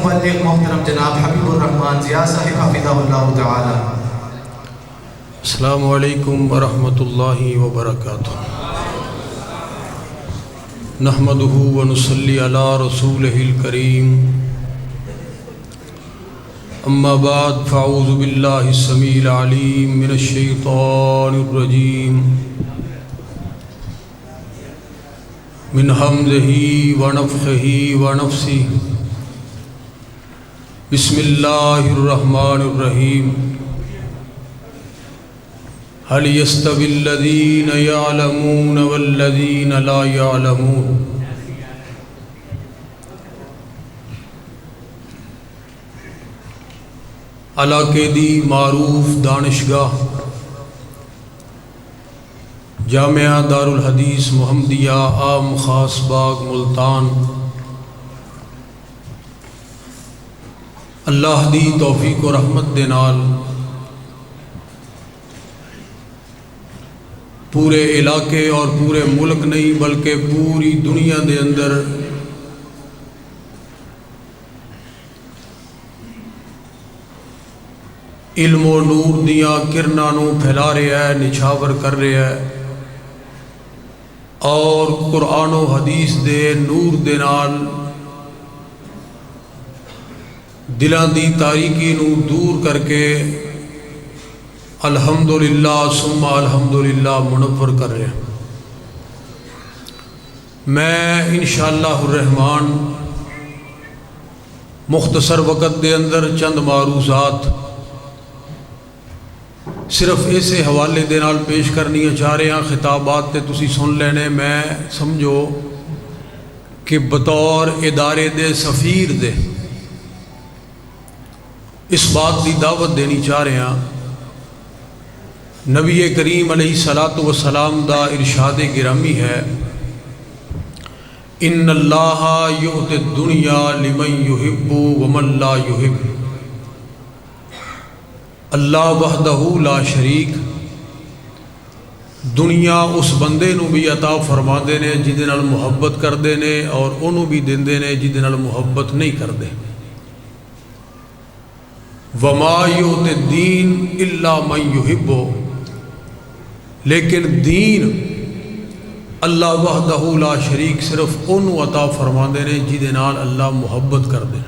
مبلغ محترم جناب حبیب الرحمن ضیاء صاحب حفظہ اللہ تعالی۔ السلام علیکم ورحمۃ اللہ وبرکاتہ۔ نحمدہ ونصلی علی رسولہ الکریم، اما بعد فاعوذ باللہ السمیع العلیم من الشیطان الرجیم، من حمزہ ونفخہ ونفثہ، بسم اللہ الرحمن الرحیم۔ هل يستوي الذين يعلمون والذين لا يعلمون؟ علاقے دی معروف دانشگاہ جامعہ دار الحدیث محمدیہ عام خاص باغ ملتان، اللہ دی توفیق و رحمت دے نال پورے علاقے اور پورے ملک نہیں بلکہ پوری دنیا دے اندر علم و نور دیاں کرناں نوں پھیلا رہا ہے، نچھاور کر رہا ہے، اور قرآن و حدیث دے نور دے نال دلاں دی تاریکی نوں دور کر کے الحمدللہ ثم الحمدللہ منور کر رہے ہیں۔ میں انشاءاللہ الرحمن مختصر وقت دے اندر چند معروضات صرف اسے حوالے دے نال پیش کرنی چاہ رہے ہیں، خطابات تے تسی سن لینے۔ میں سمجھو کہ بطور ادارے دے سفیر دے اس بات دی دعوت دینی چاہ رہے ہیں، نبی کریم علیہ الصلاۃ والسلام دا ارشاد گرامی ہے، ان اللہ یؤتی الدنیا لمن یحب ومن لا یحب۔ اللہ وحدہ لا شریک دنیا اس بندے نو بھی عطا فرما دے نے جہدے نال محبت کردے نے، اور انہوں بھی دیندے نے جہدے نال محبت نہیں کردے۔ وما یؤتی الدین الا من یحب، لیکن دین اللہ وحدہ لا شریک صرف انہوں عطا فرما دے نے جہدے نال اللہ محبت کر دے۔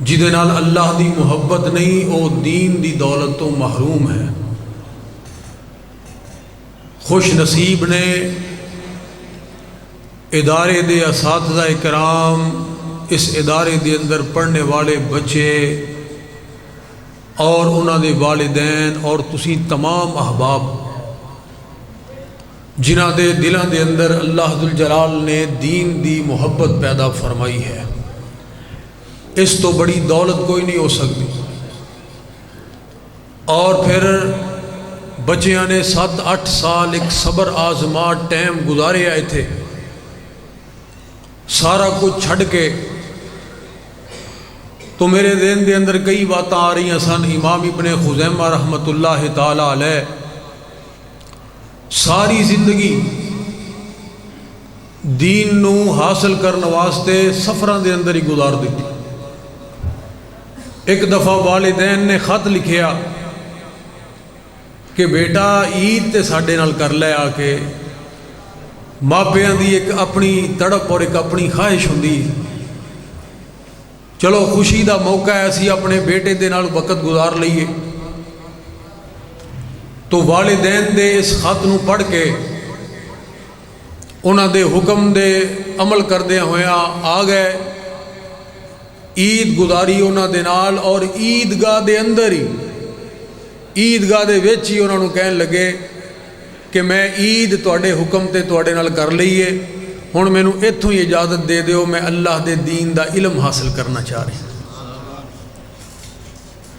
جہدے نال اللہ دی محبت نہیں، او دین دی دولت تو محروم ہے۔ خوش نصیب نے ادارے دے اساتذہ کرام، اس ادارے دے اندر پڑھنے والے بچے اور انہاں دے والدین اور تسی تمام احباب جنہاں دے دلاں دے اندر اللہ ذوالجلال نے دین دی محبت پیدا فرمائی ہے، اس تو بڑی دولت کوئی نہیں ہو سکتی۔ اور پھر بچیاں نے 7-8 سال ایک صبر آزما ٹائم گزارے آئے تھے، سارا کچھ چھڑ کے تو میرے ذہن دے اندر کئی باتیں آ رہی ہیں سن۔ امام ابن خزیمہ رحمۃ اللہ تعالی علیہ ساری زندگی دین نو حاصل کرنے واسطے سفراں دے اندر ہی گزار دیتی۔ ایک دفعہ والدین نے خط لکھیا کہ بیٹا عید تے ساڈے نال کر لے آ کے۔ ماپیاں دی ایک اپنی تڑپ اور ایک اپنی خواہش ہوندی، چلو خوشی دا موقع ہے اسی اپنے بیٹے دے نال وقت گزار لئیے۔ تو والدین دے اس خط نو پڑھ کے انہاں دے حکم دے عمل کردے ہویا آ گئے، عید گزاری انہاں دے نال، اور عیدگاہ دے اندر ہی عیدگاہ دے وچ ہی انہاں نو کہن لگے کہ میں عید تواڈے حکم تے تواڈے نال کر لئیے، ہن مینوں ایتھوں ہی اجازت دے دیو، میں اللہ دے دین دا علم حاصل کرنا چاہ رہی ہوں۔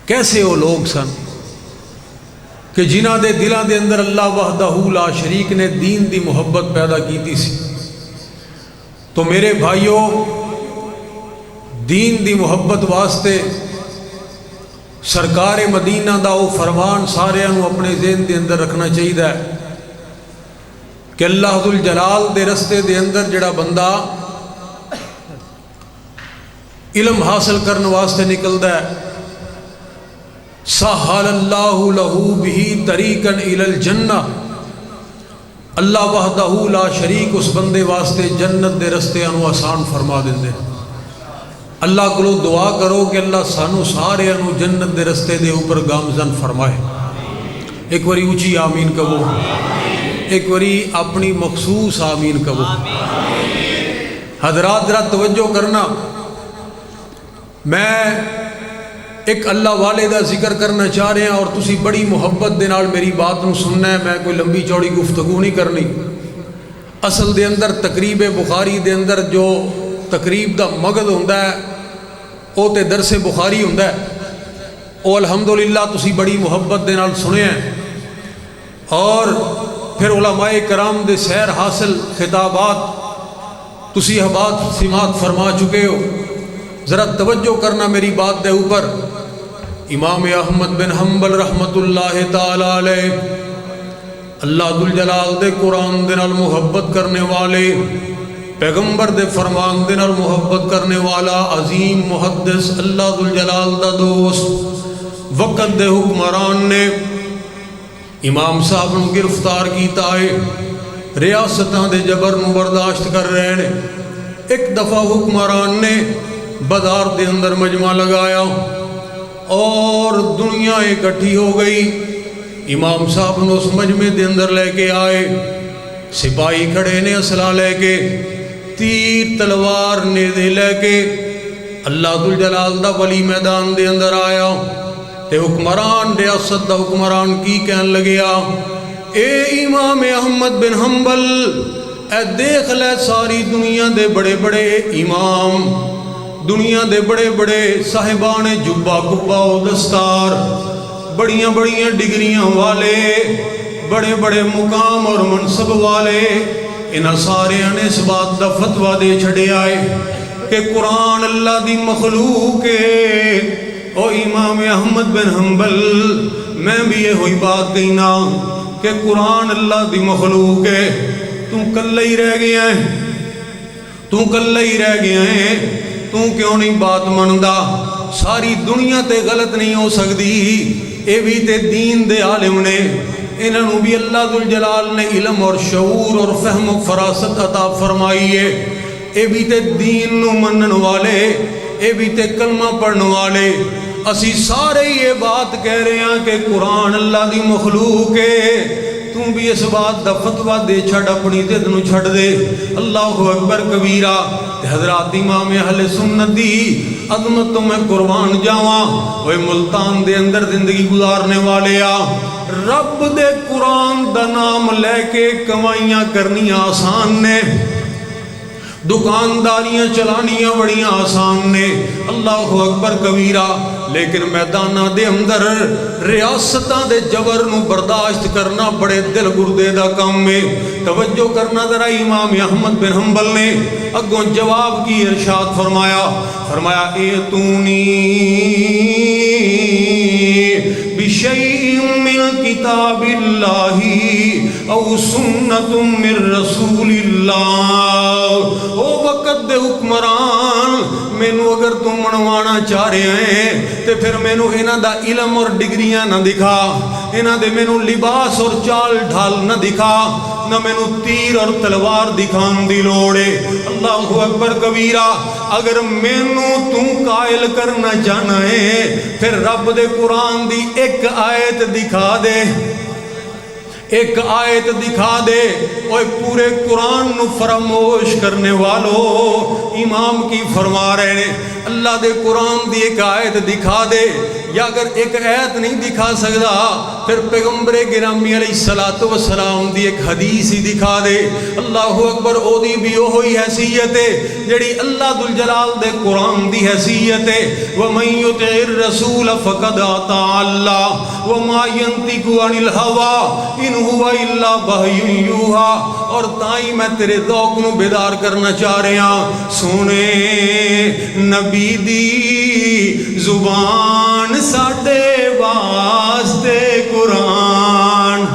کیسے وہ لوگ سن کہ جنہاں دے دلاں دے اندر اللہ وحدہ لا شریک نے دین دی محبت پیدا کیتی سی۔ تو میرے بھائیوں، دین دی محبت واسطے سرکار مدینہ دا وہ فرمان سارے اپنے ذہن دے اندر رکھنا چاہیے کہ اللہ ذوالجلال دے رستے دے اندر جڑا بندہ علم حاصل کرنے واسطے نکلدا ہے، سہل اللہ لہو بہی طریقا الی الجنہ، اللہ وحدہ لا شریک اس بندے واسطے جنت دے رستے انو آسان فرما دیندے۔ اللہ کو دعا کرو کہ اللہ سانو سارے انو جنت دے رستے دے اوپر گامزن فرمائے۔ ایک واری اونچی آمین کہو، ایک واری اپنی مخصوص آمین کہو۔ حضرات ذرا توجہ کرنا، میں ایک اللہ والے دا ذکر کرنا چاہ رہے ہیں اور تسی بڑی محبت دے نال میری بات نو سننا ہے، میں کوئی لمبی چوڑی گفتگو نہیں کرنی۔ اصل دے اندر تقریب بخاری دے اندر جو تقریب دا مقصد ہوندا ہے او تے درس بخاری ہوندا ہے، او الحمدللہ تسی بڑی محبت دے نال سنے ہیں، اور پھر علماء کرام دے سیر حاصل خطابات تسی احباب سماعت فرما چکے ہو۔ ذرا توجہ کرنا میری بات دے اوپر۔ امام احمد بن حنبل رحمت اللہ تعالی علیہ، اللہ ذوالجلال دے قرآن دے نال محبت کرنے والے، پیغمبر دے فرمان دے نال محبت کرنے والا عظیم محدث، اللہ ذوالجلال دا دوست، وقت دے حکمران نے امام صاحب نو گرفتار کیتا ہے، ریاستاں دے جبر نو برداشت کر رہے ہیں۔ ایک دفعہ حکمران نے بازار دے اندر مجمع لگایا اور دنیا اکٹھی ہو گئی، امام صاحب نے اس مجمع دے اندر لے کے آئے، سپاہی کھڑے نے اسلحہ لے کے، تیر تلوار نیزے لے کے، اللہ ذوالجلال دا ولی میدان دے اندر آیا تے حکمران ریاست دا حکمران کی کہن لگیا، اے امام احمد بن حنبل، اے دیکھ لے ساری دنیا دے بڑے بڑے امام، دنیا دے بڑے بڑے صاحبان جبہ کبہ و دستار، بڑیاں بڑیاں ڈگریاں والے، بڑے بڑے مقام اور منصب والے، انہاں سارے نے اس بات دا فتویٰ دے چھڑے آئے کہ قرآن اللہ دی مخلوق ہے۔ او امام احمد بن حنبل، میں بھی یہ ہوئی بات کہنا کہ قرآن اللہ دی مخلوق ہے، تم کلہ ہی رہ گیا ہے، تم کلہ ہی رہ گیا ہے، تم کیوں نہیں بات مندا؟ ساری دنیا تے غلط نہیں ہو سکتی، اے بھی تے دین دے عالم نے، انہوں بھی اللہ ذوالجلال نے علم اور شعور اور فہم و فراست عطا فرمائی ہے، اے بھی تے دین نو منن والے، اے بھی تے کلمہ پڑھن والے، اسی سارے یہ بات کہہ رہے ہیں کہ قرآن اللہ دی مخلوق ہے، تم بھی اس بات دا فتویٰ دے چھڑ، اپنی ضد نو چھڑ دے۔ اللہ اکبر کبیرہ۔ حضرات امام اہل سنت دی عظمت تو میں قربان جاواں، وہ ملتان دے اندر زندگی گزارنے والے آ، رب دے قرآن دا نام لے کے کمائیاں کرنی آسان نے، دکانداریاں چلانیاں بڑیاں آسان نے، اللہ اکبر کبیرہ، لیکن میدانہ دے اندر ریاستاں دے جبر نو برداشت کرنا بڑے دل گردے دا کام میں۔ توجہ کرنا ذرا، امام احمد بن حنبل نے اگوں جواب کی ارشاد فرمایا ایتونی بشیء من کتاب اللہ او سنت من رسول اللہ۔ او وقت دے حکمران، مینو اگر تم منوانا چاہ رہے ہیں تے پھر مینو انہاں دا علم اور ڈگریاں نہ دکھا، انہاں دے مینو لباس اور چال ڈھال نہ دکھا، نہ مینو تیر اور تلوار دکھان دی لوڑے۔ اللہ اکبر کبیرہ۔ اگر مینو تو قائل کرنا چاہنا ہے پھر رب دے قرآن دی ایک آیت دکھا دے، ایک آیت دکھا دے۔ اوہ پورے قرآن نو فراموش کرنے والو، امام کی فرما رہے ہیں اللہ دے قرآن دی ایک آیت دکھا دے، یا اگر ایک آیت نہیں دکھا سکتا پھر پیغمبر گرامی علیہ السلام دی ایک حدیث ہی دکھا دے۔ اللہ اکبر۔ او دی بھی وہی حیثیت ہے جڑی اللہ ذوالجلال دے قرآن دی حیثیت ہے۔ وَمَن يُطِعِ الرَّسُولَ فَقَدْ أَطَاعَ اللَّهَ وَمَا يَنطِقُ عَنِ الْهَوَىٰ إِنْ هُوَ إِلَّا وَحْيٌ يُوحَىٰ۔ اور تائیں میں تیرے ذوق نو بیدار کرنا چاہ رہے ہاں، سونے نبی دی زبان ساڈے واسطے قرآن۔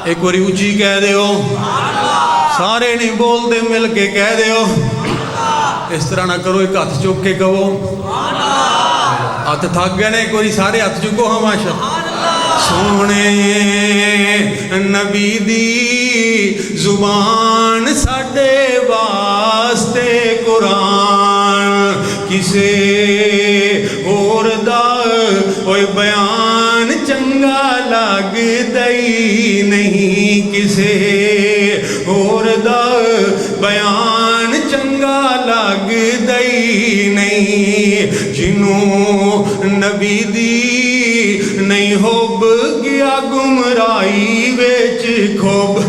ایک باری اونچی کہہ دیو، سارے نہیں بول دے، مل کے کہہ دیو، اس طرح نہ کرو, ایک ہاتھ چک کے کہو ہاتھ تھک گئے نے, ایک باری سارے ہاتھ چکو. ہاں ماشاء سونے نبی دی زبان ساڈے واسطے قرآن, کسے اور دا اوے بیان چنگا لگ دئی نہیں, کسے اور دا بیان چنگا لگ دئی نہیں. جنوں نبی دی نہیں ہوب گیا گمرائی ویچ کھوب,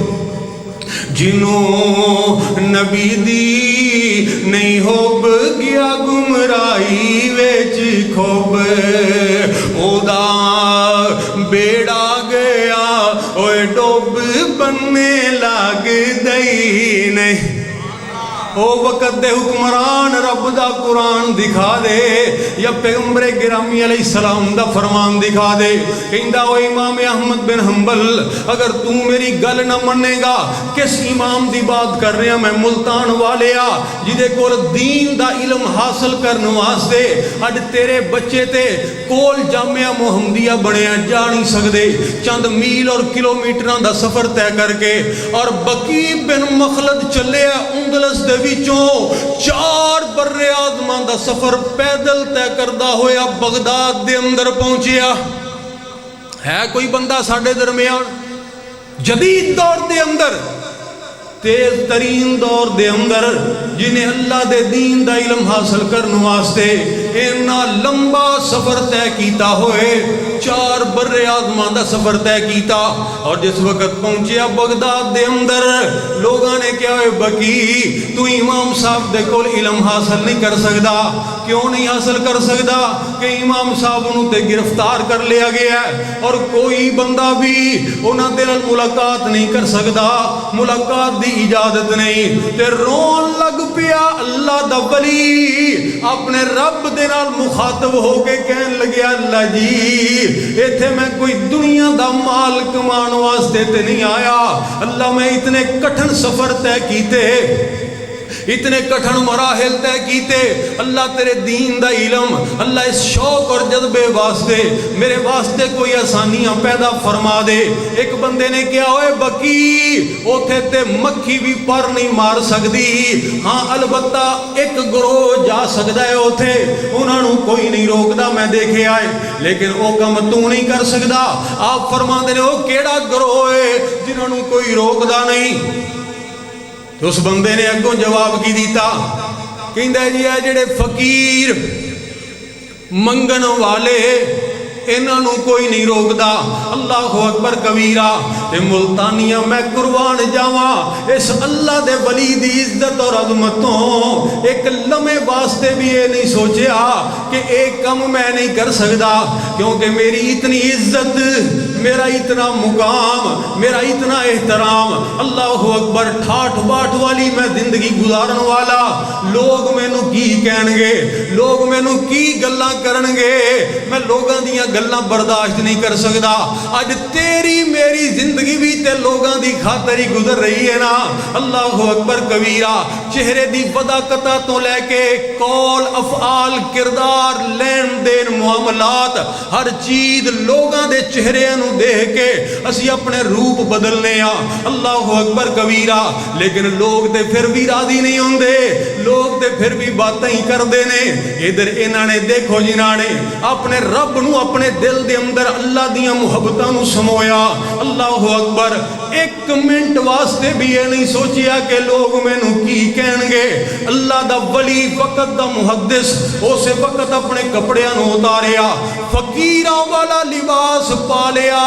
جنوں نبی دی نہیں ہوب گیا گمرائی ویچ کھوب, او دا بیڑا گیا اوے ڈوب بننے لگ دئی نہیں. او وقت دے حکمران رب دا قرآن دکھا دے یا پیغمبر گرامی علیہ السلام دا فرمان دکھا دے. کہندا او امام احمد بن حنبل اگر تو میری گل نہ منے گا, کس امام دی بات کر رہے ہیں میں, ملتان والیا جدے کول دین دا علم حاصل کرنے واسطے اج تیرے بچے تے کول جامعہ محمدیہ بنیا جا نہیں سکدے, چند میل اور کلومیٹراں دا سفر طے کر کے, اور بقی بن مخلد چلے اندلس دے وچوں 4 بر اعظماں دا سفر پیدل طے کردا ہویا بغداد دے اندر پہنچیا. ہے کوئی بندہ ساڈے درمیان جدید دور دے اندر, تیز ترین دور دے اندر, جنہیں اللہ دے دین دا علم حاصل کرنے واسطے اتنا لمبا سفر طے کیتا ہوئے, 4 بر اعظماں دا سفر طے کیتا, اور جس وقت پہنچیا بغداد دے اندر لوگاں نے کیا ہوئے بکی تو امام صاحب دے کول علم حاصل نہیں کر سکدا. کیوں نہیں حاصل کر سکدا؟ کہ امام صاحب انہوں تے گرفتار کر لیا گیا ہے, اور کوئی بندہ بھی انہاں دے نال ملاقات نہیں کر سکدا, ملاقات دی اجازت نہیں. تے رون لگ پیا اللہ دا ولی اپنے رب دے نال مخاطب ہو کے کہن لگیا اللہ جی ایتھے میں کوئی دنیا دا مال کمان واسطے تے نہیں آیا, اللہ میں اتنے کٹھن سفر طے کیتے, اتنے کٹھن مراحل طے کیتے, اللہ تیرے دین دا علم, اللہ اس شوق اور جذبے واسطے میرے واسطے کوئی آسانیاں پیدا فرما دے. ایک بندے نے کیا ہوئے بکی اوتھے تے مکھی بھی پر نہیں مار سکدی, ہاں البتہ ایک گروہ جا سکدا ہے اوتھے, انہاں نوں کوئی نہیں روکدا, میں دیکھے آئے, لیکن او کم تو نہیں کر سکدا. آپ فرما دے او کیڑا گروہ ہے جنہاں نوں کوئی روکدا نہیں؟ تو اس بندے نے اگوں جواب کی دیتا, کہندا جی اے جڑے فقیر منگن والے انہاں نوں کوئی نہیں روکدا. اللہ اکبر کبیرہ. تے ملتانیاں میں قربان جاواں اس اللہ دے ولی دی عزت اور عظمتوں ایک لمحے واسطے بھی یہ نہیں سوچیا کہ ایک کم میں نہیں کر سکدا, کیونکہ میری اتنی عزت, میرا اتنا مقام, میرا اتنا احترام. اللہ اکبر. ٹھاٹ باٹ والی میں زندگی گزارن والا, لوگ مینوں کی کہن گے, لوگ مینوں کی گلاں کرن گے, میں لوگاں دیاں گلاں برداشت نہیں کر سکدا. اج تیری میری زندگی بھی تے لوگاں دی خاطر ہی گزر رہی ہے نا. اللہ اکبر کبیرہ. چہرے دی وضاقتہ تو لے کے قول افعال کردار لین دین معاملات ہر چیز لوگاں دے چہرے نوں دیکھ کے اسی اپنے روپ بدلنے ہاں. اللہ اکبر کبیرہ. لیکن لوگ تے پھر بھی راضی نہیں ہوندے, لوگ تے پھر بھی باتیں ہی کردے نے. ادھر انہاں نے دیکھو جنہاں نے اپنے رب نوں اپنے دل دے اندر اللہ دیاں محبتاں نوں سمویا. اللہ اکبر. ایک منٹ واسطے بھی یہ نہیں سوچیا کہ لوگ مینوں کی کہن گے. اللہ دا ولی وقت دا محدث اسے وقت اپنے کپڑیاں نوں اتاریا, فقیراں والا لباس پا لیا,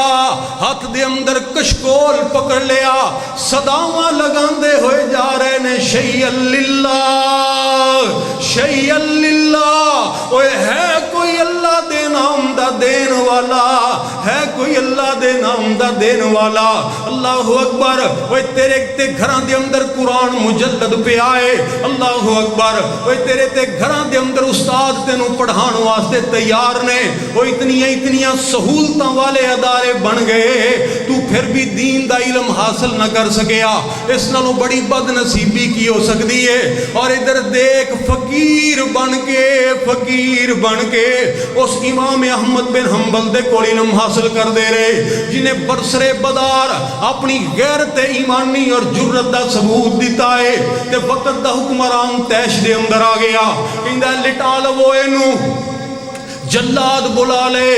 ہاتھ دے اندر کشکول پکڑ لیا, صداواں لگاندے ہوئے جا رہے نے شیئا للہ شیئا للہ. اوے ہے کوئی اللہ دے نام دا دین والا, ہے کوئی اللہ دے دے نام دا دین والا اللہ اکبر اوے تیرے تے گھراں دے اندر قرآن مجلد پہ آئے اللہ اکبر اوے تیرے تے گھراں دے اندر استاد تینوں پڑھان واسطے تیار نے وہ اتنیاں سہولتاں والے ادارے بن گئے تو پھر بھی دین دا علم حاصل نہ کر سکیا اس نالوں بڑی بد نصیبی کی ہو سکتی ہے اور ادھر دیکھ فقیر بن کے اس امام احمد بن حنبل دے کول علم حاصل کر دے رہے جنہیں برسر بدار اپنی غیرت ایمانی اور جرت دا ثبوت دیتا ہے تے وقت دا حکمران تیش دے اندر آ گیا کہندا لٹا لو اینو جلاد بلا لے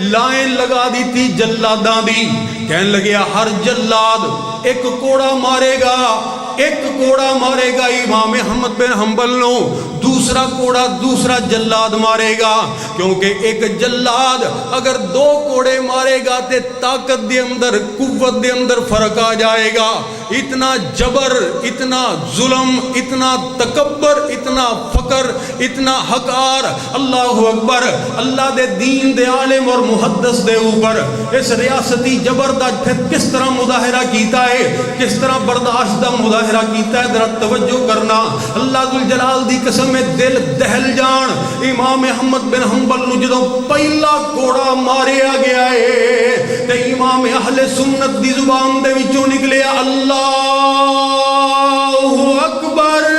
لائن لگا دی تھی جلاداں دی کہنے لگیا ہر جلاد ایک کوڑا مارے گا امام احمد بن حنبل نو دوسرا کوڑا دوسرا جلاد مارے گا کیونکہ ایک جلاد اگر دو کوڑے مارے گا تے طاقت دے اندر قوت دے اندر فرق آ جائے گا اتنا جبر اتنا ظلم اتنا تکبر اتنا فقر اتنا حقار اللہ اکبر اللہ دے دین دے عالم اور محدث دے اوپر اس ریاستی جبر دا پھر کس طرح مظاہرہ کیتا ہے کس طرح برداشت دا مظاہرہ کیتا ہے ذرا توجہ کرنا اللہ ذوالجلال دی قسم میں دل دہل جان امام احمد بن حنبل نو جدوں پہلا کوڑا ماریا گیا ہے تے امام اہل سنت دی زبان دے وچوں نکلیا اللہ اکبر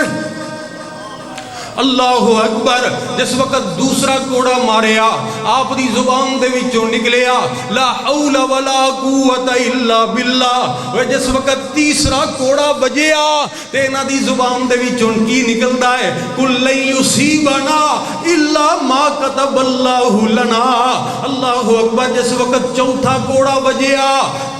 اللہ اکبر جس وقت دوسرا کوڑا ماریا آپ دی زبان دے وچوں نکلیا لا حول ولا قوت الا باللہ جس وقت تیسرا کوڑا بجیا تے انہاں دی زبان دے وچوں کی نکلدا ہے کل لن یصیبنا الا ما كتب اللہ لنا اللہ اکبر جس وقت چوتھا کوڑا بجیا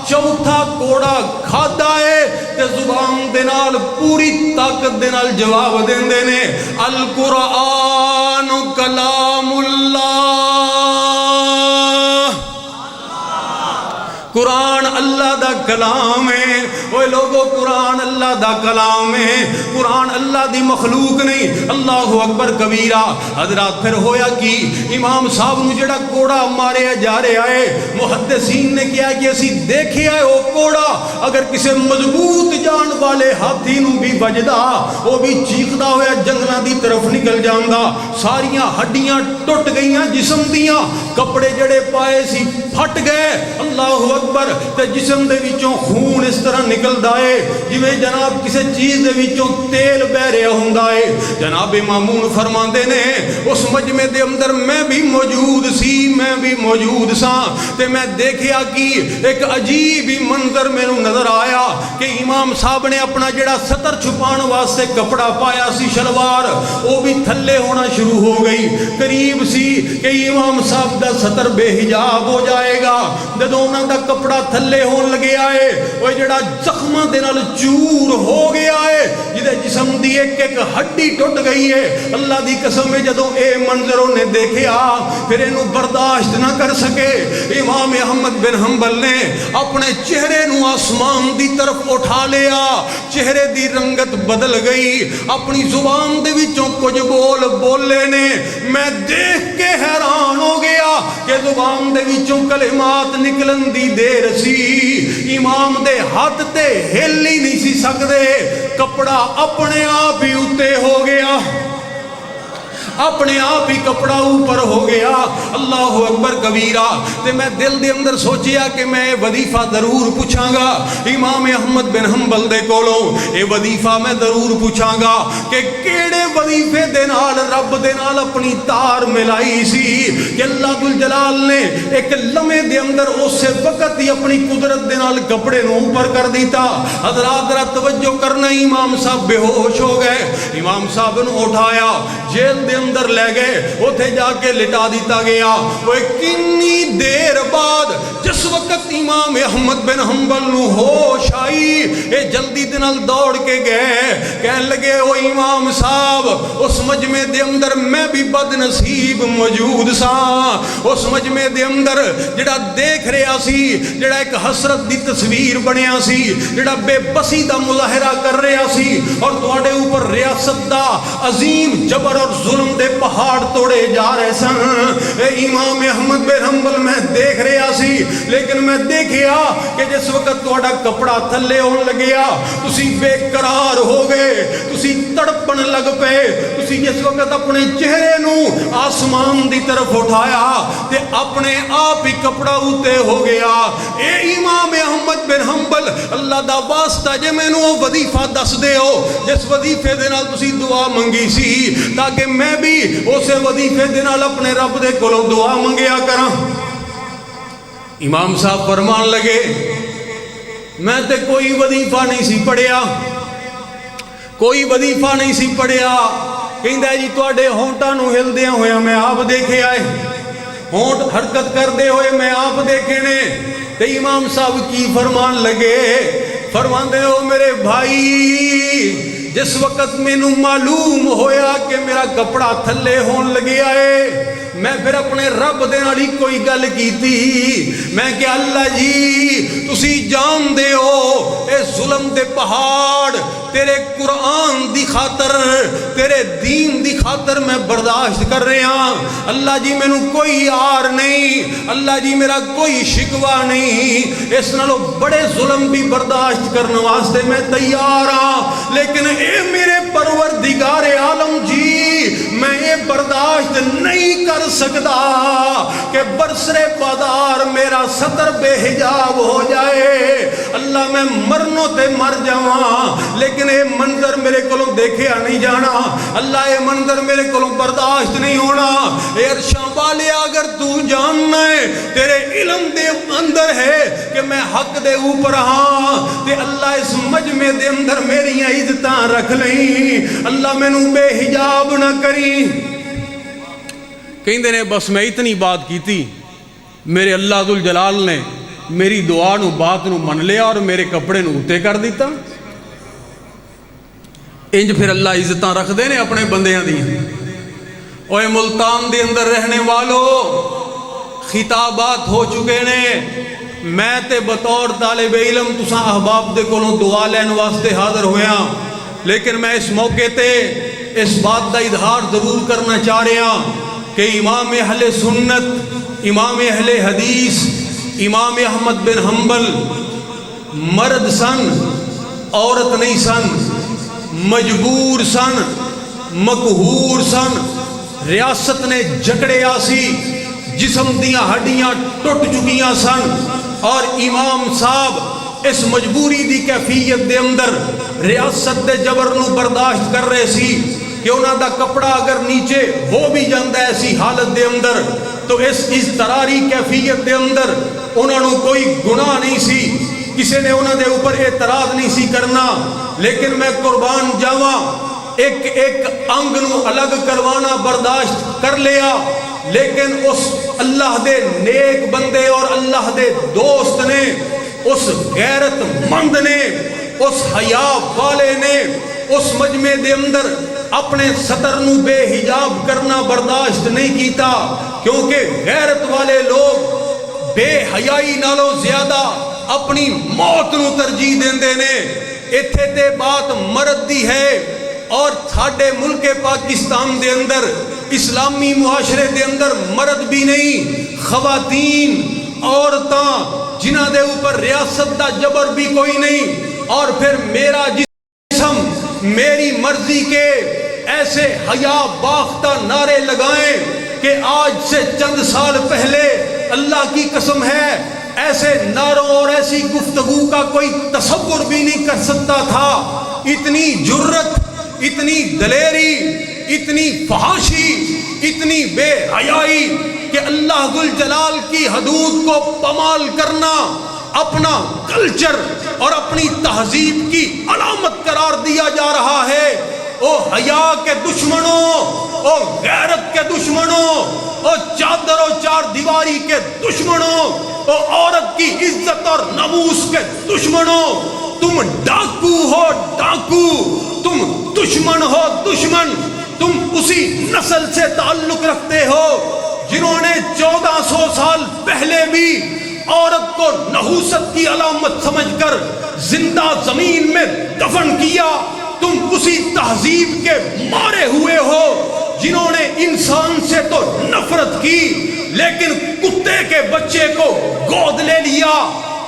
چوتھا کوڑا کھادا ہے تے زبان دے نال پوری طاقت دے نال جواب دیندے نے القرآن کلام اللہ قرآن اللہ دا کلام ہے وہ لوگوں قرآن اللہ دا کلام ہے قرآن اللہ دی مخلوق نہیں اللہ اکبر کبیرہ حضرات پھر ہویا کی امام صاحب نو جڑا کوڑا مارے جا رہے آئے محدثین نے کیا کہ اسی دیکھے آئے وہ کوڑا اگر کسی مضبوط جان والے ہاتھی نو بھی بجدا وہ بھی چیخدا ہویا جنگلاں دی طرف نکل جاندا ساریاں ہڈیاں ٹوٹ گئیاں جسم دیاں کپڑے جڑے پائے سی پھٹ گئے اللہ اکبر تے جسم دے وچوں خون اس طرح نکلدا ہے جویں جناب کسی چیز دے وچوں تیل بہ رہا ہوندا ہے جناب مامون فرماندے نے اس مجمع دے اندر میں بھی موجود سا تے میں دیکھیا کہ ایک عجیب ہی منظر مینوں نظر آیا کہ امام صاحب نے اپنا جڑا ستر چھپان واسطے کپڑا پایا سی شلوار وہ بھی تھلے ہونا شروع ہو گئی قریب سی کہ امام صاحب دا ستر بے حجاب ہو جائے گا جدوں انہاں دا کپڑا تھلے ہون لگے آئے وہ جڑا زخماں دے نال چور ہو گیا ہے جدے جسم دی ایک ایک ہڈی ٹوٹ گئی ہے اللہ دی قسم میں جدوں اے منظروں نے دیکھیا پھر انہوں برداشت نہ کر سکے امام احمد بن حنبل نے اپنے چہرے نو آسمان دی طرف اٹھا لیا چہرے دی رنگت بدل گئی اپنی زبان دے وچوں کچھ بولے نے میں دیکھ کے حیران ہو گیا کہ زبان دے وچوں کلمات نکلن دی دیر سی امام دے ہاتھ تے ہل ہی نہیں سی سکدے کپڑا اپنے آپ ہی اتے ہو گیا اپنے آپ ہی کپڑا اوپر ہو گیا اللہ اکبر کبیرہ تے میں دل دے اندر سوچیا کہ میں وظیفہ ضرور پوچھاں گا امام احمد بن حنبل دے کولوں اے وظیفہ میں ضرور پوچھاں گا کہ کیڑے وظیفے دے نال رب دے نال اپنی تار ملائی سی کہ اللہ ذوالجلال نے ایک لمحے دے اندر اسے وقت ہی اپنی قدرت دے نال کپڑے نو اوپر کر دیتا حضرات ذرا توجہ کرنا امام صاحب بے ہوش ہو گئے امام صاحب نو اٹھایا جیل دے اندر لے گئے اتھے جا کے لٹا دیتا گیا وہ کنی دیر بعد جس وقت امام احمد بن حنبل نو ہوش آئی اے جلدی دنال دوڑ کے گئے کہنے لگے او امام صاحب اس مجمع دے اندر میں بھی بد نصیب موجود سا اس مجمع دے اندر جڑا دیکھ رہا سی جڑا ایک حسرت دی تصویر بنیا سی جڑا بے بسی دا مظاہرہ کر رہا سی اور تواڈے اوپر ریاست دا عظیم جبر اور ظلم دے پہاڑ توڑے جا رہے سن. اے امام احمد بن حنبل میں دیکھ رہا سی, لیکن میں دیکھیا کہ جس وقت تہاڈا کپڑا تھلے ہون لگیا تسی بے قرار ہو گئے, تسی تڑپن لگ پے. تسی جس وقت اپنے چہرے نو آسمان دی طرف اٹھایا تے اپنے آپ ہی کپڑا اوتے ہو گیا. اے امام احمد بن حنبل, اللہ دا واسطہ جے مینوں او وظیفہ دس دیو جس وظیفے دے نال تسی دعا منگی سی, تاکہ میں بھی اسے وظیفے دے نال اپنے رب دے کولوں دعا منگیا کراں. امام صاحب فرمان لگے میں تے کوئی وظیفہ نہیں سی پڑھیا, کوئی وظیفہ نہیں سی پڑھیا. کہندا جی تواڈے ہونٹاں نو ہلدیاں ہویا میں آپ دیکھے آئے, ہونٹ حرکت کردے ہوئے میں آپ دیکھے نے. تے امام صاحب کی فرمان لگے, فرماندے ہو میرے بھائی جس وقت مینوں معلوم ہویا کہ میرا کپڑا تھلے ہون لگیا ہے, میں پھر اپنے رب دے نال ہی کوئی گل کیتی. میں کہ اللہ جی تسی جان دے ہو اے ظلم دے پہاڑ تیرے قرآن دی خاطر تیرے دین دی خاطر میں برداشت کر رہے ہاں. اللہ جی مینوں کوئی آر نہیں, اللہ جی میرا کوئی شکوہ نہیں, اس نالوں بڑے ظلم بھی برداشت کرنے واسطے میں تیار ہاں. لیکن اے میرے پروردگار عالم جی میں یہ برداشت نہیں کر سکتا کہ برسر بادار میرا ستر بے حجاب ہو جائے. اللہ میں مرنوں تے مر جاواں لیکن اے منظر میرے کولوں دیکھیا نہیں جانا. اللہ اے منظر میرے کولوں برداشت نہیں ہونا. اے عرشاں والے اگر تو جاننا ہے تیرے علم دے اندر ہے کہ میں حق دے اوپر ہاں تے اللہ اس مجمع دے اندر میری عزتاں رکھ لیں, اللہ مینوں بے حجاب نہ کری. کہندے نے بس میں اتنی بات کیتی, میرے اللہ ذوالجلال نے میری دعا نو بات نو من لیا اور میرے کپڑے نو اتے کر دیتا. انج پھر اللہ عزتاں رکھ دے نے اپنے بندیاں دی. اوے ملتان دے اندر رہنے والو خطابات ہو چکے نے, میں تے بطور طالب علم تساں احباب دے کولوں دعا لین واسطے حاضر ہویا, لیکن میں اس موقع تے اس بات دا اظہار ضرور کرنا چاہ رہا کہ امام اہل سنت امام اہل حدیث امام احمد بن حنبل مرد سن, عورت نہیں سن, مجبور سن, مقہور سن. ریاست نے جکڑیا سی, جسم دیاں ہڈیاں ٹوٹ چکیاں سن, اور امام صاحب اس مجبوری دی کیفیت دے اندر ریاست دے جبر نو برداشت کر رہے سی کہ انہاں دا کپڑا اگر نیچے ہو بھی جاندہ ایسی حالت دے اندر تو اس اضطراری کیفیت دے اندر انہاں نو کوئی گناہ نہیں سی, کسی نے انہاں دے اوپر اعتراض نہیں سی کرنا. لیکن میں قربان جاواں ایک ایک انگ نو الگ کروانا برداشت کر لیا, لیکن اس اللہ دے نیک بندے اور اللہ دے دوست نے, اس غیرت مند نے, اس حیا والے نے اس مجمع دے اندر اپنے سطر نو بے حجاب کرنا برداشت نہیں کیتا, کیونکہ غیرت والے لوگ بے حیائی نالوں زیادہ اپنی موت نو ترجیح دیندے نے. ایتھے تے بات مرد دی ہے, اور ساڈے ملک پاکستان دے اندر اسلامی معاشرے دے اندر مرد بھی نہیں, خواتین عورتاں جنہاں دے اوپر ریاست دا جبر بھی کوئی نہیں, اور پھر میرا جسم میری مرضی کے ایسے حیا باختہ نعرے لگائیں کہ آج سے چند سال پہلے اللہ کی قسم ہے ایسے نعروں اور ایسی گفتگو کا کوئی تصور بھی نہیں کر سکتا تھا. اتنی جرت, اتنی دلیری, اتنی فحاشی, اتنی بے حیائی کہ اللہ ذوالجلال کی حدود کو پامال کرنا اپنا کلچر اور اپنی تہذیب کی علامت قرار دیا جا رہا ہے. او حیا کے دشمنوں, او غیرت کے دشمنوں, او چادر و چار دیواری کے دشمنوں, او عورت کی عزت اور ناموس کے دشمنوں, تم ڈاکو ہو ڈاکو, تم دشمن ہو دشمن, تم اسی نسل سے تعلق رکھتے ہو جنہوں نے 1400 سال پہلے بھی عورت کو نحوست کی علامت سمجھ کر زندہ زمین میں دفن کیا. تم اسی تہذیب کے مارے ہوئے ہو جنہوں نے انسان کی، لیکن کتے کے بچے کو گود لے لیا۔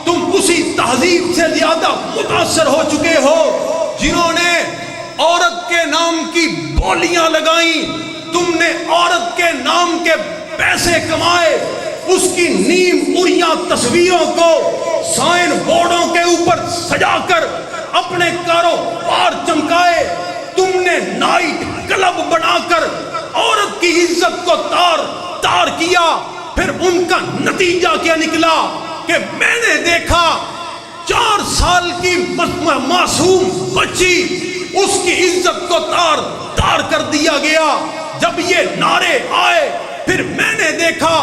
تم اسی تہذیب سے زیادہ متاثر ہو چکے ہو جنہوں نے عورت کے نام کی بولیاں لگائیں، تم نے عورت کے نام کے پیسے کمائے، اس کی نیم اڑیاں تصویروں کو سائن بورڈوں کے اوپر سجا کر اپنے کاروبار چمکائے، تم نے نائٹ کلب بنا کر عورت کی عزت کو تار تار کیا۔ پھر ان کا نتیجہ کیا نکلا کہ میں نے دیکھا 4 سال کی معصوم بچی، اس کی عزت کو تار تار کر دیا گیا۔ جب یہ نعرے آئے پھر میں نے دیکھا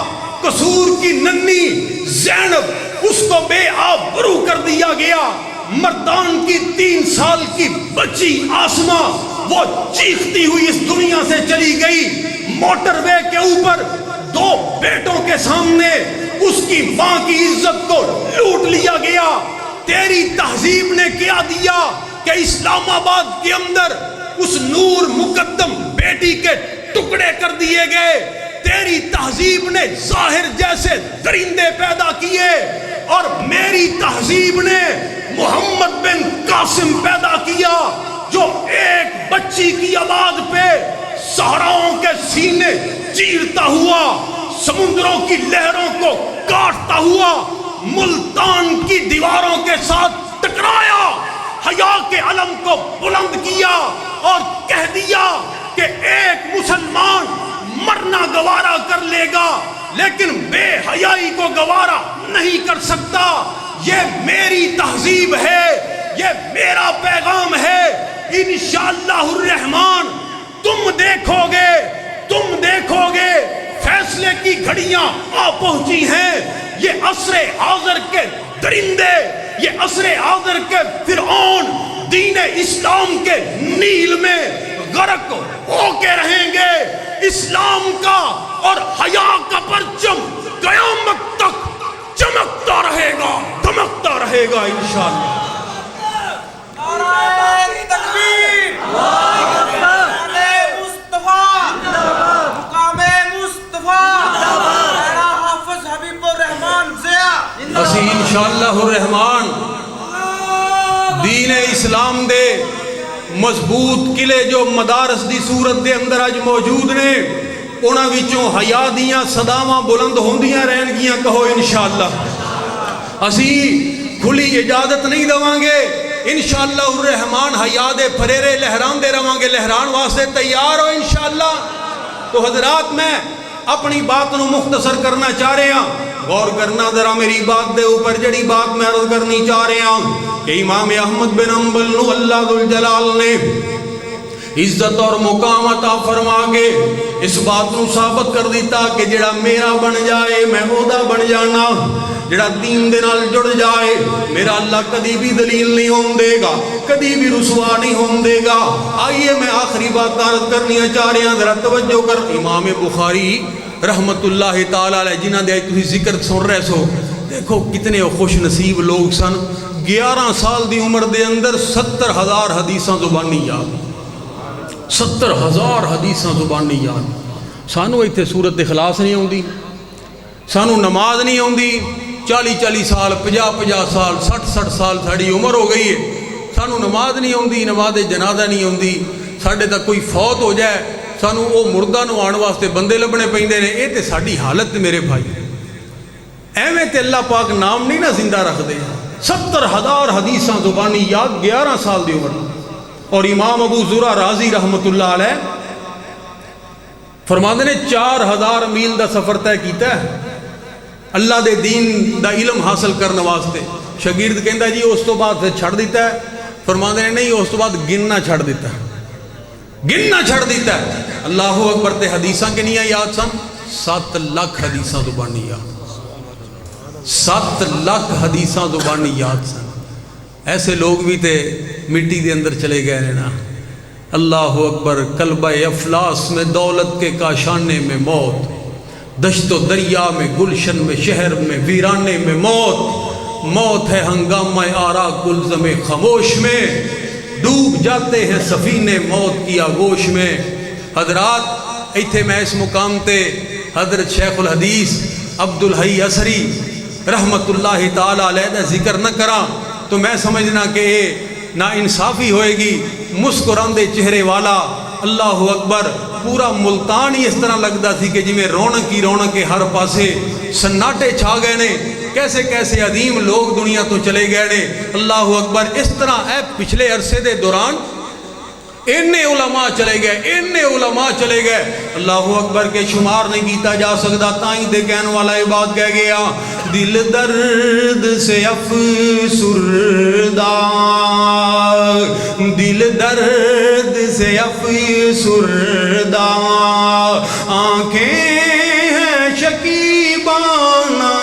قصور کی ننھی زینب، اس کو بے آبرو کر دیا گیا۔ مردان کی 3 سال کی بچی آسمہ، وہ چیختی ہوئی اس دنیا سے چلی گئی۔ موٹر وے کے اوپر 2 بیٹوں کے سامنے اس کی ماں کی عزت کو لوٹ لیا گیا۔ تیری تہذیب نے کیا دیا کہ اسلام آباد کے اندر اس نور مقدم بیٹی کے ٹکڑے کر دیے گئے۔ تیری تہذیب نے ظاہر جیسے درندے پیدا کیے، اور میری تہذیب نے محمد بن قاسم پیدا کیا، جو ایک بچی کی آواز پہ صحراؤں کے سینے چیرتا ہوا، سمندروں کی لہروں کو کاٹتا ہوا ملتان کی دیواروں کے ساتھ ٹکرایا، حیا کے علم کو بلند کیا اور کہہ دیا کہ ایک مسلمان مرنا گوارا کر لے گا لیکن بے حیائی کو گوارا نہیں کر سکتا۔ یہ میری تہذیب ہے، یہ میرا پیغام ہے۔ انشاءاللہ الرحمن تم دیکھو گے فیصلے کی گھڑیاں آ پہنچی ہیں۔ یہ عصر حاضر کے درندے، یہ عصر حاضر کے فرعون دین اسلام کے نیل میں غرق ہو کے رہیں گے۔ اسلام کا اور حیا کا پرچم قیامت تک چمکتا رہے گا، دمکتا رہے گا انشاءاللہ۔ نعرہ تکبیر، مقام مصطفیٰ، میرا حافظ حبیب الرحمان ضیاء، اسی انشاءاللہ الرحمن دین اسلام دے مضبوط قلعے جو مدارس دی صورت دے اندر اج موجود نے، انہاں وچوں حیا دیاں صداواں بلند ہوندیاں رہن گیاں، کہو انشاءاللہ۔ اسی کھلی اجازت نہیں دواں گے، انشاءاللہ الرحمن حیا دے پھریرے لہران دے رواں گے، لہران واسطے تیار ہو انشاءاللہ۔ تو حضرات میں اپنی بات نو مختصر کرنا چاہ رہے ہیں، غور کرنا ذرا میری بات دے اوپر، جڑی بات میں عرض کرنی چاہ رہے ہیں کہ امام احمد بن حنبل نو اللہ ذوالجلال نے عزت اور مقام عطا فرما کے اس بات نو ثابت کر دیتا کہ جڑا میرا بن جائے میں اودا بن جانا، جڑا دین دے نال جڑ جائے میرا اللہ کدی بھی دلیل نہیں ہون دے گا، کدی بھی رسوا نہیں ہون دے گا۔ آئیے میں آخری بات عرض کرنی چاہ رہے ہیں، ذرا توجہ کر۔ امام بخاری رحمت اللہ تعالی علیہ جنہاں دے تسی ذکر سن رہے سو، دیکھو کتنے خوش نصیب لوگ سن، 11 سال دی عمر دے اندر 70,000 حدیثاں زبانی یاد، 70,000 حدیثاں زبانی یاد۔ سانو ایتھے سورت اخلاص نہیں ہوندی، سانو نماز نہیں ہوندی، 40 سال 50 سال 60 سال ساڑی عمر ہو گئی ہے، سانو نماز نہیں ہوندی، نماز جنازہ نہیں ہوندی، ساڑھے تک کوئی فوت ہو جائے سانو او مردہ نو آن واسطے بندے لبنے پہندے نے۔ اے تے ساڑی حالت میرے بھائی، ایویں تے اللہ پاک نام نہیں نہ زندہ رکھ دے۔ 70,000 حدیثاں زبانی یاد 11 سال دی عمر۔ اور امام ابو زرع رازی رحمت اللہ علیہ فرماندے نے 4000 میل دا سفر طے کیتا ہے اللہ دے دین دا علم حاصل کرنے واسطے۔ شاگرد کہندا جی اس تو بعد پھر چھڑ دیتا ہے، فرماندے نے نہیں اس تو بعد گننا چھڑ دیتا ہے، گننا چھڑ دیتا ہے۔ اللہ اکبر تے حدیثاں کنیاں یاد سن؟ 7 لاکھ حدیثاں زبانی یاد، 7 لاکھ حدیثاں زبانی یاد سن۔ ایسے لوگ بھی تے مٹی دے اندر چلے گئے ہیں نا۔ اللہ اکبر۔ کلبہ افلاس میں دولت کے کاشانے میں موت، دشت و دریا میں گلشن میں شہر میں ویرانے میں موت، موت ہے ہنگامہ آرا گلزم خاموش میں، ڈوب جاتے ہیں سفینے موت کی آغوش میں۔ حضرات ایتھے میں اس مقام تے حضرت شیخ الحدیث عبد الحی اثری رحمت اللہ تعالی علیہ دا ذکر نہ کراں تو میں سمجھنا کہ یہ نا انصافی ہوئے گی. مسکراندے چہرے والا اللہ اکبر پورا ملتان ہی اس طرح لگتا سی کہ جی میں رونق ہی رونق کے ہر پاسے سناٹے چھا گئے نے. کیسے کیسے عظیم لوگ دنیا تو چلے گئے نے. اللہ اکبر اس طرح اے پچھلے عرصے دے دوران اینے علماء چلے گئے, اینے علماء چلے گئے, اللہ اکبر کے شمار نہیں کیتا جا سکتا. تائیں دے کہن والا یہ بات کہہ گیا دل درد سے افسردہ, دل درد سے افسردہ, آنکھیں ہیں شکیبانہ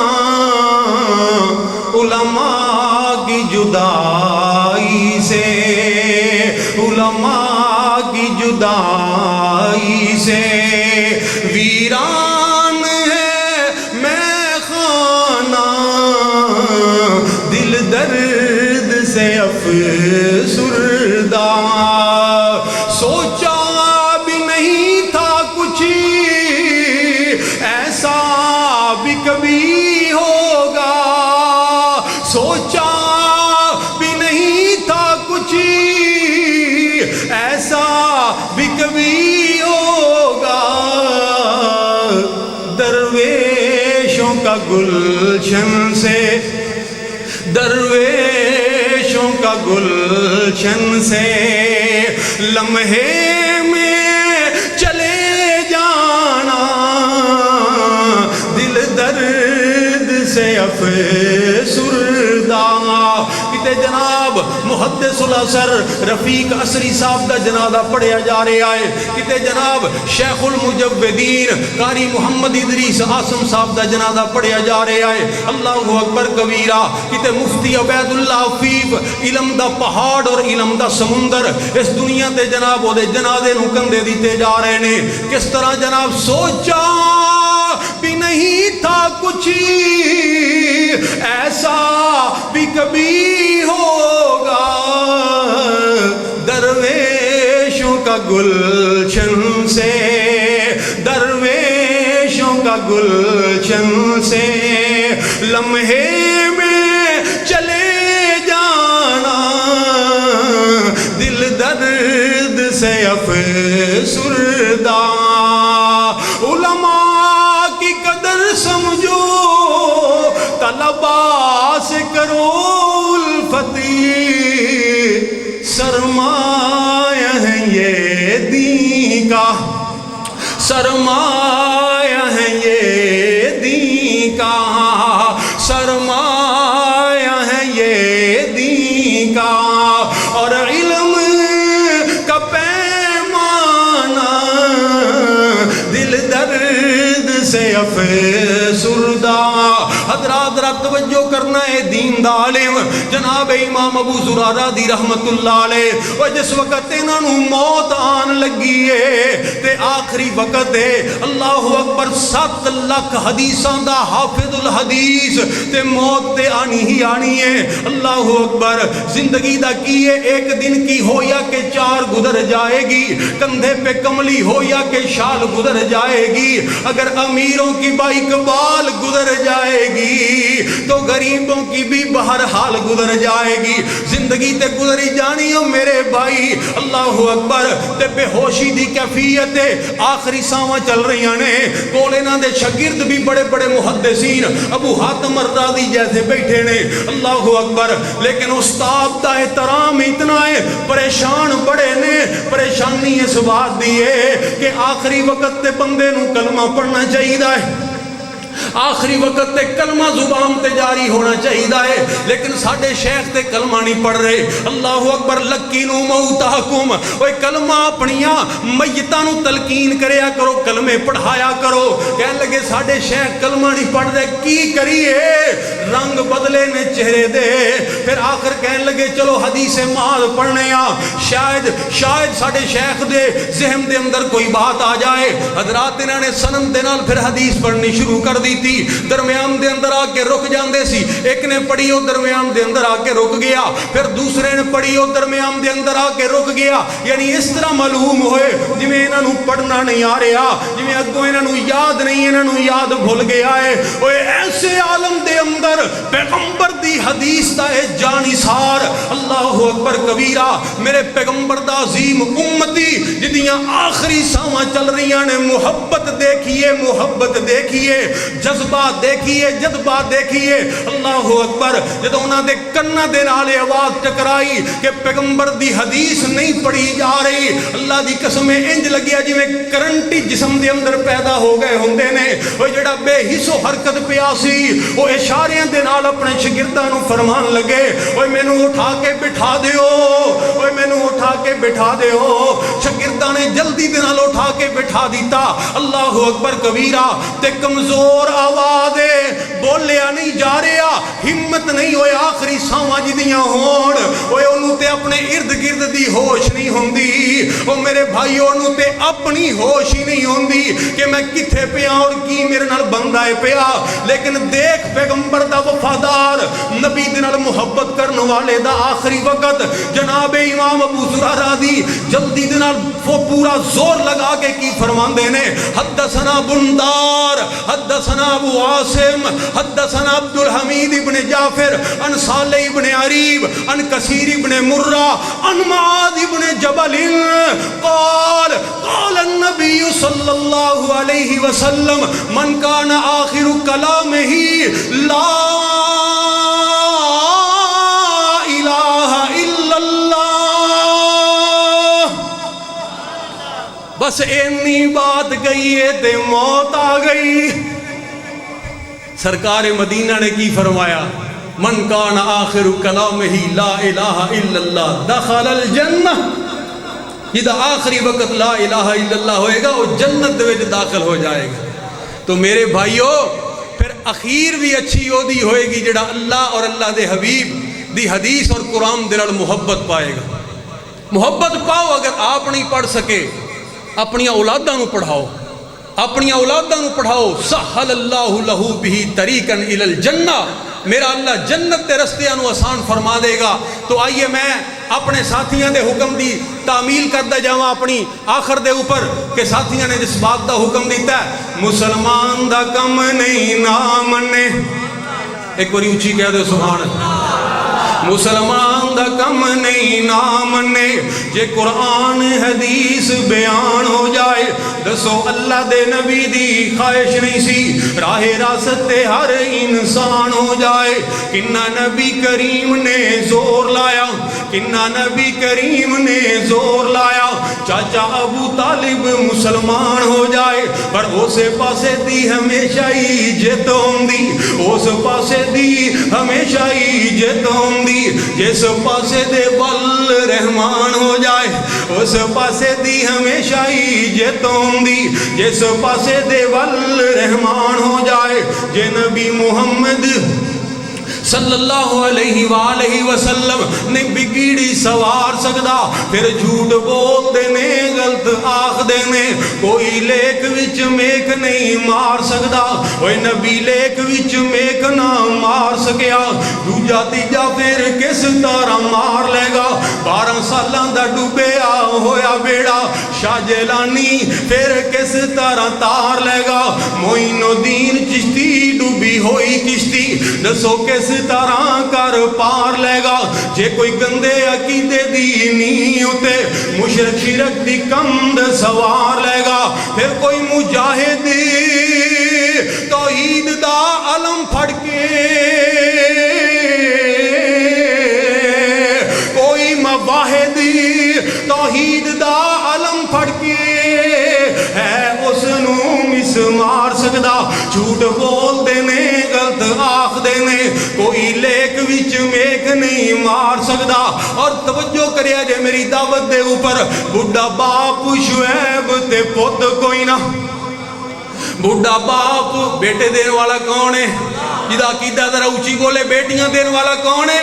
علماء کی جدائی سے, علماء کی جدائی سے. ویران ہے میں خانہ دل درد سے افسردہ, سوچا بھی نہیں تھا کچھ ایسا بھی کبھی ہوگا, سوچا بھی نہیں تھا کچھ ایسا بھی کبھی ہوگا. درویشوں کا گلشن سے, درویشوں کا گلشن سے لمحے میں چلے جانا دل درد سے افسردہ. کتے جناب محدث العصر رفیق اثری صاحب دا جنازہ پڑھیا جا رہا ہے, کتے جناب شیخ المجودین قاری محمد ادریس عاصم صاحب دا جنازہ پڑھیا جا رہا ہے. اللہ اکبر کبیرہ. کتے مفتی عبید اللہ عفیف علم دا پہاڑ اور علم دا سمندر اس دنیا تے جناب وہ دے جنازے نو کندے دیتے جا رہے نے. کس طرح جناب سوچا بھی نہیں تھا کچھ ایسا بھی کبھی ہوگا. درویشوں کا گلشن سے, درویشوں کا گلشن سے لمحے میں چلے جانا دل درد سے افسردہ. علماء کی قدر سمجھو, طلباء سے کرو الفتی, سرمایہ ہے یہ دین کا, سرمایہ ہے یہ دین کا, سرمایہ ہے یہ دین کا. اور علم کا پیمانہ دل درد سے افسردہ. حضرات ذرا توجہ کرنا ہے دین دا عالم جناب امام ابو زرارہ دی رحمت اللہ علیہ. اور جس وقت انہاں نو موت آن لگی ہے تے آخری وقت ہے, اللہ اکبر 7 لاکھ حدیثاں دا حافظ الحدیث تے موت تے آنی ہی آنی ہے. اللہ اکبر. زندگی دا کی ہے ایک دن کی ہو یا کہ 4 گزر جائے گی, کندھے پہ کملی ہو یا کہ شال گزر جائے گی, اگر امیروں کی بااقبال گزر جائے گی تو غریبوں کی بھی بہرحال گزر جائے گی. زندگی تے گزری جانی ہو میرے بھائی. اللہ اکبر. تے بے ہوشی دی کیفیت آخری ساواں چل رہی نے. کول انہاں دے شاگرد بھی بڑے بڑے محدثین ابو حاتم الرازی جیسے بیٹھے نے. اللہ اکبر. لیکن استاد دا احترام اتنا ہے, پریشان بڑے نے. پریشانی اس بات دی ہے کہ آخری وقت تے بندے نو کلمہ پڑھنا چاہیے ہے, آخری وقت تے کلمہ زبان تے جاری ہونا چاہیے ہے, لیکن ساڈے شیخ تے کلمہ نہیں پڑھ رہے. اللہ اکبر. لکینو موتاکم. اوے کلمہ اپنیاں میتاں نو تلقین کریا کرو, کلمے پڑھایا کرو. کہنے لگے ساڈے شیخ کلمہ نہیں پڑھ دے, کی کریے, رنگ بدلے نے چہرے دے. پھر آخر کہنے لگے چلو حدیث معاذ پڑھنے آ, شاید ساڈے شیخ دے ذہن دے اندر کوئی بات آ جائے. حضرات انہاں نے سنم دے نال پھر حدیث پڑھنی شروع کر دی تھی درمیان دے اندر آ کے رک جاندے سی ایک نے پڑھی وہ درمیان دے اندر آ کے رک گیا پھر دوسرے نے پڑھی وہ درمیان دے اندر آ کے رک گیا یعنی اس طرح معلوم ہوئے جویں انہاں نوں پڑھنا نہیں آ رہا جویں اگوں انہاں نوں یاد نہیں انہاں نوں یاد بھول گیا ہے اوے ایسے عالم دے اندر پیغمبر دی حدیث دا اے جانثار اللہ اکبر کبیرہ میرے پیغمبر دا عظیم امتی جدیاں آخری ساواں چل رہیاں نے محبت دیکھیے جذبات دیکھیے جذبات دیکھیے اللہ اکبر جدوں انہاں دے کناں دے نال آواز ٹکرائی کہ پیغمبر دی حدیث نہیں پڑھی جا رہی اللہ دی قسم انج لگیا جویں کرنٹ جسم دے اندر پیدا ہو گئے ہوندے نے او جڑا بے حس و حرکت پیا سی او اشاریاں دے نال اپنے شاگرداں نوں فرمان لگے اوے مینوں اٹھا کے بٹھا دیو اوے مینوں اٹھا کے بٹھا دیو شاگرداں نے جلدی دے نال اٹھا کے بٹھا دیتا اللہ اکبر کبیرہ تے کمزور آواز بولیا نہیں جا رہا ہمت نہیں ہوئے آخری ساواں جدیاں ہون اوے انہوں تے اپنے ارد گرد دی ہوش نہیں ہوندی او میرے بھائیو انہوں تے اپنی ہوش ہی نہیں ہوندی کہ میں کتھے پیا اور کی میرے نال بندہ ہے پیا لیکن دیکھ پیغمبر دا وفادار نبی دے نال محبت کرن والے دا آخری وقت جناب امام ابو زرع راضی جلدی دے نال وہ پورا زور لگا کے کی فرماندے نے حدثنا بندار حدثنا ابو عاصم حدثنا عبد الحمید ابن جعفر ان صالح ابن عریب ان کثیر ابن مرہ ان معاذ ابن جبل قال النبی صلی اللہ علیہ وسلم من کان آخر کلامہ لا الہ الا اللہ بس اتنی بات گئی ہے تے موت آ گئی سرکار مدینہ نے کی فرمایا من کان آخر کلامہ لا الہ الا اللہ دخل الجنہ جدہ آخری وقت لا الہ الا اللہ ہوئے گا وہ جنت دے وچ داخل ہو جائے گا تو میرے بھائیو پھر اخیر بھی اچھی ہودی ہوئے گی جڑا اللہ اور اللہ دے حبیب دی حدیث اور قرآن دے نال محبت پائے گا محبت پاؤ اگر آپ نہیں پڑھ سکے اپنی اولاداں نو پڑھاؤ اپنی اولاداں نو پڑھاؤ سہل اللہ لہو بہی طریقا الی الجنہ میرا اللہ جنت دے رستیاں نو آسان فرما دے گا تو آئیے میں اپنے ساتھیاں دے حکم دی تعمیل کرتا جاواں اپنی آخر دے اوپر کہ ساتھیاں نے جس بات دا حکم دیتا ہے مسلمان دا کم نہیں نہ منے ایک باری اونچی کہہ دے سبحان اللہ مسلمان دا کم نہیں نہ منے جے قرآن حدیث بیان ہو جائے دسو اللہ دے نبی دی خواہش نہیں سی راہ راست تے ہر انسان ہو جائے کنہ نبی کریم نے زور لایا کنہ نبی کریم نے زور لایا چاچا ابو طالب مسلمان ہو جائے پر اسے پاسے دی ہمیشہ ہی جت ہوندی اس پاسے دی ہمیشہ ہی جت ہوندی جس پاسے دے بل رحمان ہو جائے اس پاسے دی ہمیشہ ہی جت ہوندی جس پاسے دے بل رحمان ہو جائے جے نبی محمد صلی اللہ علیہ وآلہ وسلم نے بگیڑی سوار سکدا پھر جھوٹ بول دینے غلط آخ دینے کوئی لیک وچ میک نہیں مار سکدا اوے نبی لیک وچ میک نہ مار سکیا دوجا تیجا پھر کس طرح مار لے گا 12 سالاں دا ڈوبیا ہویا بیڑا شاہ جیلانی پھر کس طرح تار لے گا معین الدین چشتی ڈوبی ہوئی کشتی دسو کس طرح کر پار لے گا جے کوئی گندے عقیدے دی نیوتے مشرک شرک دی کمد سوار لے گا پھر کوئی مجاہد توحید دا علم پھڑ کے کوئی مواحد توحید دا علم پھڑ کے ہے اس نو مس مار سکدا جھوٹ بول دینے غلط آخ دینے کوئی لیک وچ میک نہیں مار سکدا اور توجہ کریا جے میری دعوت دے اوپر بڑھا باپ شعیب تے پت کوئی نہ بڑھا باپ بیٹے دین والا کون ہے جدا عقیدہ ذرا اونچی بولے بیٹیاں دین والا کون ہے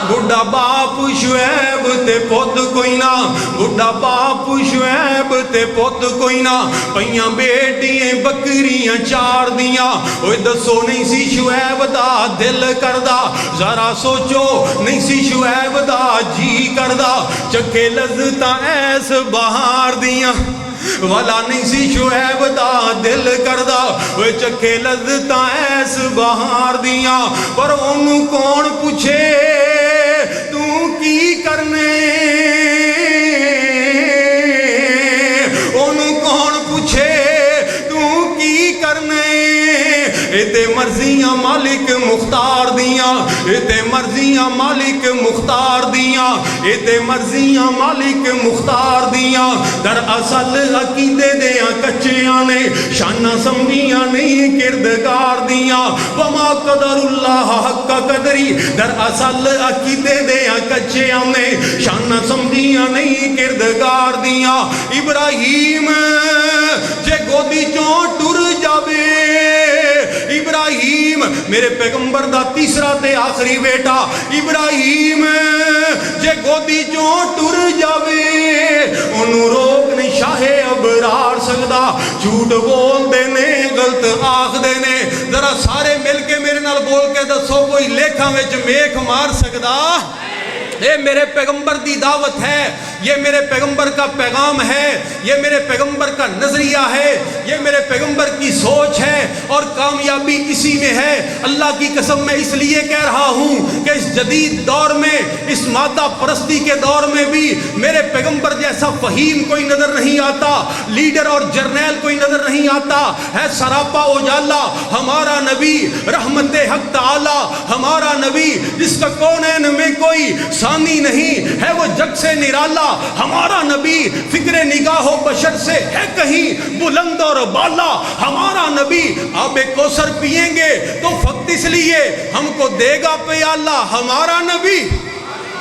بڑھا باپ شعیب تے پت کوئی نہ بڑھا باپ شعیب تے پت کوئی نہ پئیاں بیٹیاں بکریاں چار دیاں اوے دسو نہیں سی شعیب دا دل کردا ذرا سوچو نہیں سی شعیب دا جی کردا چکے لذتاں ایس بہار دیاں والا نہیں سی شعیب دا دل کردا اوے چکے لذتاں ایس بہار دیاں پر انہوں کون پوچھے تو کی کرنے انہوں کون پوچھے تو کی کرنے اتے مرضیاں مالک مختار دیاں اتے مرضیاں مالک مختار دیاں اتے مرضیاں مالک مختار دیاں در اصل عقیدے دیاں کچیاں نے شانہ سمجھیاں نہیں کردگار دیاں وما قدر اللہ حق قدری در اصل عقیدے دیاں کچیاں نے شانہ سمجھیاں نہیں کردگار دیاں ابراہیم جے گودی چون ٹر جاوے ابراہیم میرے پیغمبر دا تیسرا تے آخری بیٹا ابراہیم جے گودی چون ٹر جاوے انہوں روک نہیں شاہ ابرار سکدا جھوٹ بول دینے غلط آخ دینے ذرا سارے مل کے میرے نال بول کے دسو کوئی لیکھاں وچ میک مار سکدا یہ میرے پیغمبر دی دعوت ہے یہ میرے پیغمبر کا پیغام ہے یہ میرے پیغمبر کا نظریہ ہے یہ میرے پیغمبر کی سوچ ہے اور کامیابی اسی میں ہے اللہ کی قسم میں اس لیے کہہ رہا ہوں کہ اس جدید دور میں اس مادہ پرستی کے دور میں بھی میرے پیغمبر جیسا فہیم کوئی نظر نہیں آتا لیڈر اور جرنیل کوئی نظر نہیں آتا ہے سراپا اجالا ہمارا نبی رحمت حق تعالی ہمارا نبی جس کا کونین میں کوئی ثانی نہیں ہے وہ جگ سے نرالا ہمارا نبی فکر نگاہ و بشر سے ہے کہیں بلند اور بالا ہمارا نبی آب کوثر پئیں گے تو فقط اس لیے ہم کو دے گا پیالہ ہمارا نبی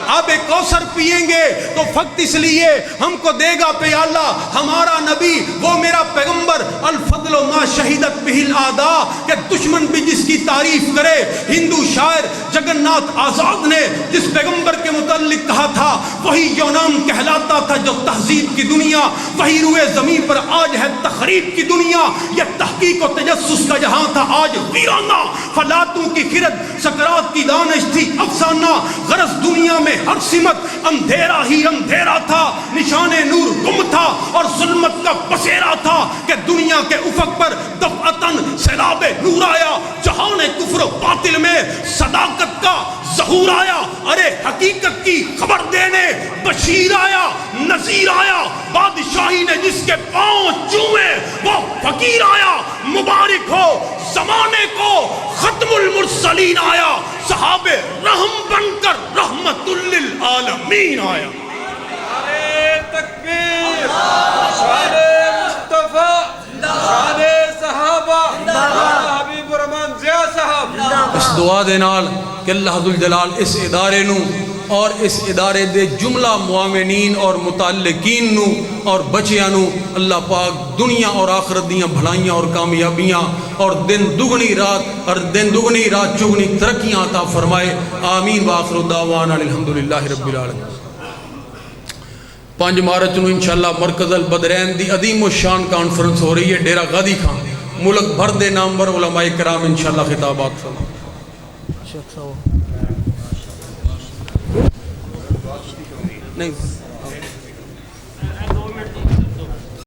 آب کوثر پئیں گے تو فقط اس لیے ہم کو دے گا پیالہ ہمارا نبی وہ میرا پیغمبر الفضل ما شہیدت بہ الاعداء کہ دشمن بھی جس کی تعریف کرے ہندو شاعر جگن ناتھ آزاد نے جس پیغمبر کے متعلق کہا تھا وہی یونان کہلاتا تھا جو تہذیب کی دنیا وہی روئے زمین پر آج ہے تخریب کی دنیا یہ تحقیق و تجسس کا جہاں تھا آج ویرانہ فلاتوں کی خرد سکرات کی دانش تھی افسانہ غرض دنیا میں ہر سمت اندھیرا ہی اندھیرا تھا نشان نور گم تھا اور ظلمت کا بسیرا تھا کہ دنیا کے افق پر دفعتاً سیلاب نور آیا جہان کفر و باطل میں صداقت کا ظہور آیا ارے حقیقت کی خبر دینے بشیر آیا نذیر آیا بادشاہی نے جس کے پاؤں چومے وہ فقیر آیا مبارک ہو زمانے کو ختم المرسلین آیا صحابہ رحم بن کر رحمت للعالمین آیا نعرہ تکبیر شان مصطفیٰ شان صحابہ حبیب الرحمان ضیاء صاحب اس دعا دے نال کہ اللہ ذوالجلال اس ادارے نو اور اس ادارے دے جملہ معاونین اور متعلقین نو اور بچیاں نو اللہ پاک دنیا اور آخرت دیاں بھلائیاں اور کامیابیاں اور دن دگنی رات چگنی ترقیاں عطا فرمائے آمین وآخر دعوانا الحمدللہ رب العالمین 5 مارچ نو انشاءاللہ مرکز البدرین دی عظیم و شان کانفرنس ہو رہی ہے ڈیرہ غادی خان ملک بھر دے نامور علماء کرام انشاءاللہ خطابات فرمائے نہیں